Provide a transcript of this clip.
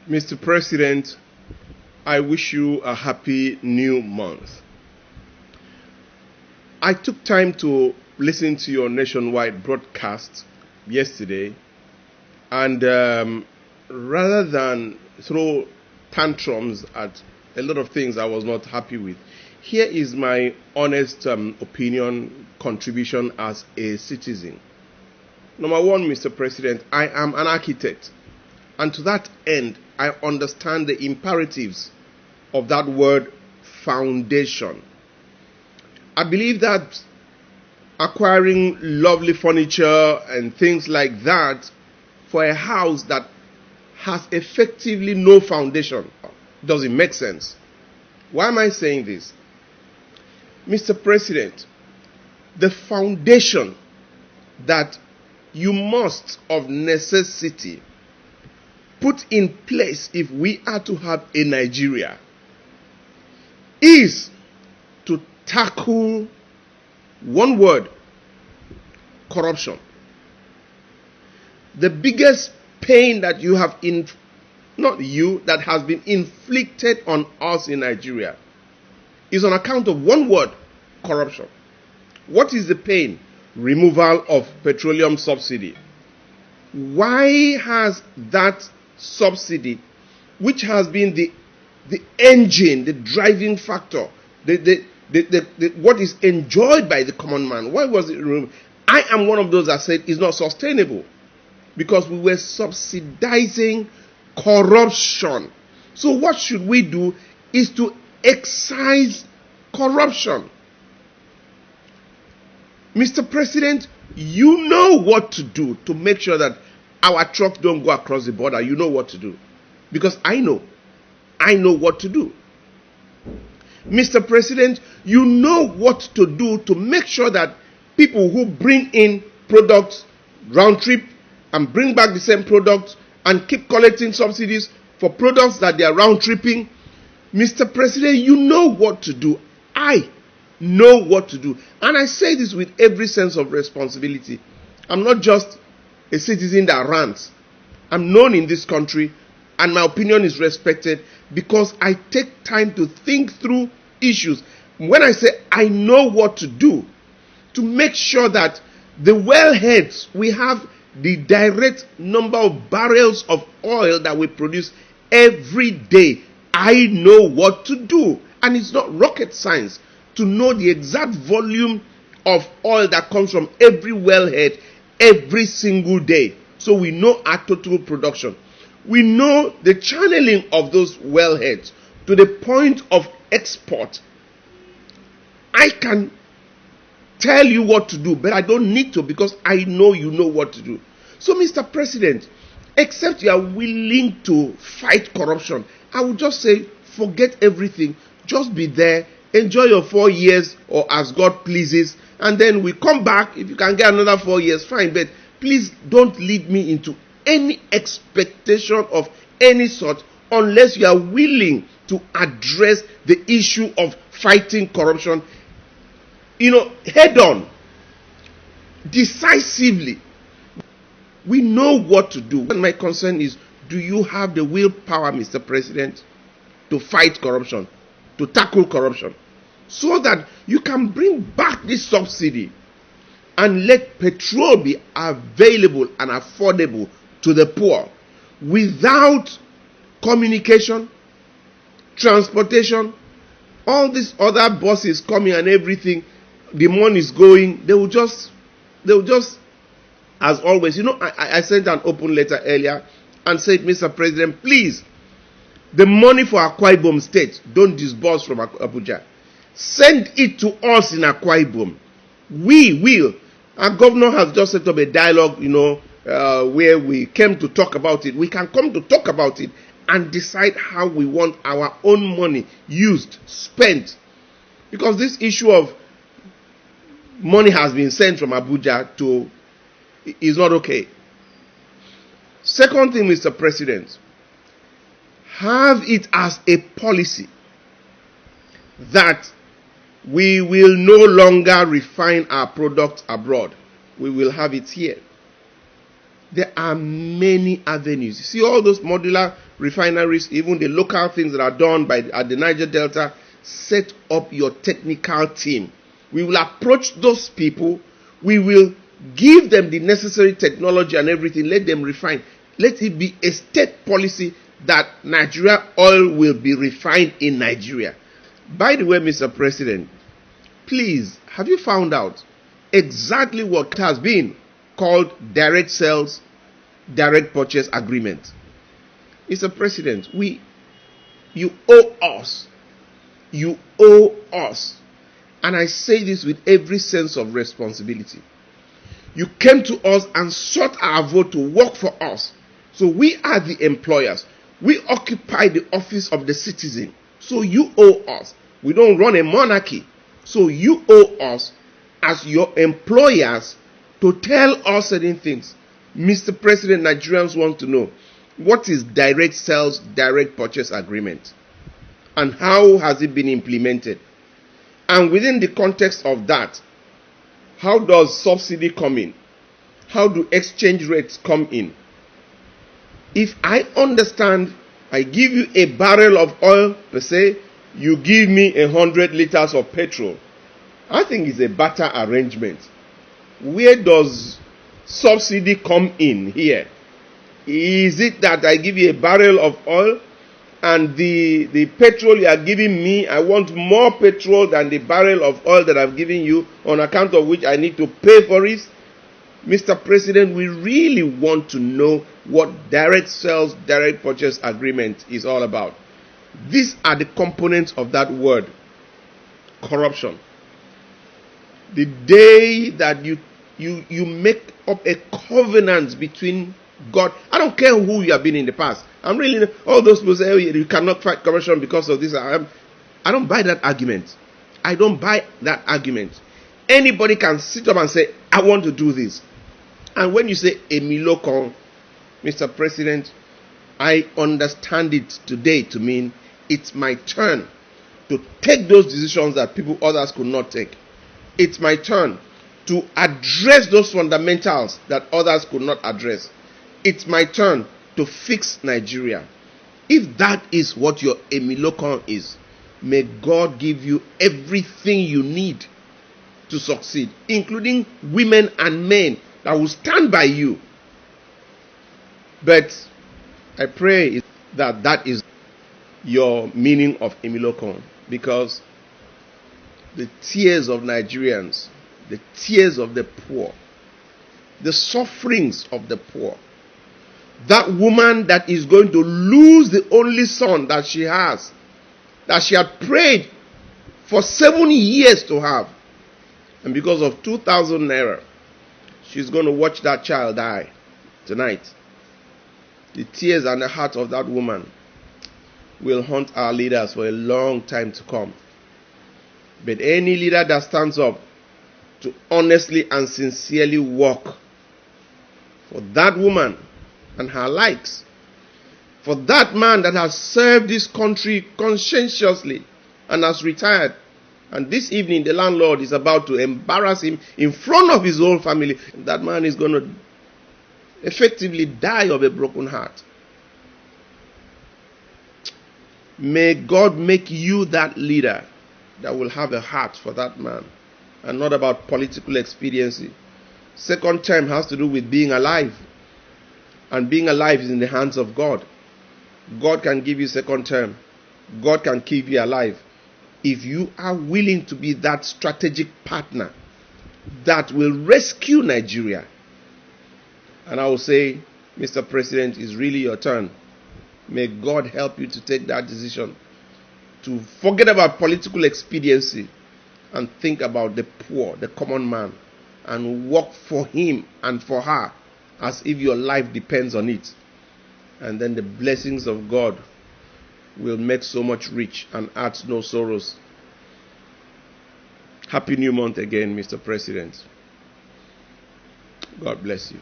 Mr. President, I wish you a happy new month. I took time to listen to your nationwide broadcast yesterday, and rather than throw tantrums at a lot of things I was not happy with, here is my honest opinion, contribution as a citizen. Number one, Mr. President, I am an architect, and to that end, I understand the imperatives of that word foundation. I believe that acquiring lovely furniture and things like that for a house that has effectively no foundation doesn't make sense. Why am I saying this? Mr. President, the foundation that you must of necessity put in place if we are to have a Nigeria is to tackle one word: corruption. The biggest pain that you have that has been inflicted on us in Nigeria is on account of one word: corruption. What is the pain? Removal of petroleum subsidy. Why has that subsidy, which has been the engine, the driving factor, what is enjoyed by the common man, why was it removed? I am one of those that said it's not sustainable, because we were subsidizing corruption. So what should we do is to excise corruption. Mr. President, you know what to do to make sure that our trucks don't go across the border. You know what to do, because I know what to do. Mr. President, you know what to do to make sure that people who bring in products round trip and bring back the same products and keep collecting subsidies for products that they are round tripping. Mr. President, you know what to do. I know what to do. And I say this with every sense of responsibility. I'm not just a citizen that rants. I'm known in this country, and my opinion is respected because I take time to think through issues. When I say I know what to do to make sure that the wellheads, we have the direct number of barrels of oil that we produce every day. I know what to do. And it's not rocket science to know the exact volume of oil that comes from every wellhead every single day. So we know our total production. We know the channeling of those wellheads to the point of export. I can tell you what to do, but I don't need to, because I know you know what to do. So, Mr. President, except you are willing to fight corruption, I would just say forget everything. Just be there, enjoy your 4 years or as God pleases, and then we come back. If you can get another 4 years, fine, but please don't lead me into any expectation of any sort unless you are willing to address the issue of fighting corruption, head on, decisively. We know what to do. And my concern is, do you have the willpower, Mr. President, to fight corruption, to tackle corruption, so that you can bring back this subsidy and let petrol be available and affordable to the poor without communication, transportation, all these other buses coming and everything, the money is going, they will just, as always, I sent an open letter earlier and said, Mr. President, please, the money for Akwa Ibom State, don't disburse from Abuja. Send it to us in Akwa Ibom. We will. Our governor has just set up a dialogue, where we came to talk about it. We can come to talk about it and decide how we want our own money used, spent. Because this issue of money has been sent from Abuja to is not okay. Second thing, Mr. President, have it as a policy that we will no longer refine our products abroad. We will have it here. There are many avenues. You see all those modular refineries, even the local things that are done at the Niger Delta. Set up your technical team. We will approach those people. We will give them the necessary technology and everything. Let them refine. Let it be a state policy that Nigeria oil will be refined in Nigeria. By the way, Mr. President, please, have you found out exactly what has been called direct sales, direct purchase agreement? Mr. President, you owe us. You owe us. And I say this with every sense of responsibility. You came to us and sought our vote to work for us. So we are the employers. We occupy the office of the citizen. So you owe us. We don't run a monarchy. So you owe us as your employers to tell us certain things. Mr. President, Nigerians want to know, what is direct sales, direct purchase agreement? And how has it been implemented? And within the context of that, how does subsidy come in? How do exchange rates come in? If I understand, I give you a barrel of oil per se, you give me 100 liters of petrol. I think it's a barter arrangement. Where does subsidy come in here? Is it that I give you a barrel of oil and the petrol you are giving me, I want more petrol than the barrel of oil that I've given you, on account of which I need to pay for it? Mr. President, we really want to know what direct sales, direct purchase agreement is all about. These are the components of that word, corruption. The day that you make up a covenant between God, I don't care who you have been in the past. I'm really, all those people say, oh, you cannot fight corruption because of this. I don't buy that argument. I don't buy that argument. Anybody can sit up and say, I want to do this. And when you say Emilokon, Mr. President, I understand it today to mean it's my turn to take those decisions that others could not take. It's my turn to address those fundamentals that others could not address. It's my turn to fix Nigeria. If that is what your Emilokon is, may God give you everything you need to succeed, including women and men that will stand by you. But I pray that that is your meaning of Emilokon, because the tears of Nigerians, the tears of the poor, the sufferings of the poor, that woman that is going to lose the only son that she has, that she had prayed for 7 years to have, and because of 2,000 naira, she's going to watch that child die tonight. The tears and the heart of that woman will haunt our leaders for a long time to come. But any leader that stands up to honestly and sincerely work for that woman and her likes, for that man that has served this country conscientiously and has retired, and this evening the landlord is about to embarrass him in front of his whole family, that man is going to effectively die of a broken heart. May God make you that leader that will have a heart for that man, and not about political expediency. Second term has to do with being alive, and being alive is in the hands of God. God can give you second term. God can keep you alive if you are willing to be that strategic partner that will rescue Nigeria. And I will say, Mr. President, it's really your turn. May God help you to take that decision, to forget about political expediency and think about the poor, the common man, and work for him and for her as if your life depends on it. And then the blessings of God will make so much rich and add no sorrows. Happy New Month again, Mr. President. God bless you.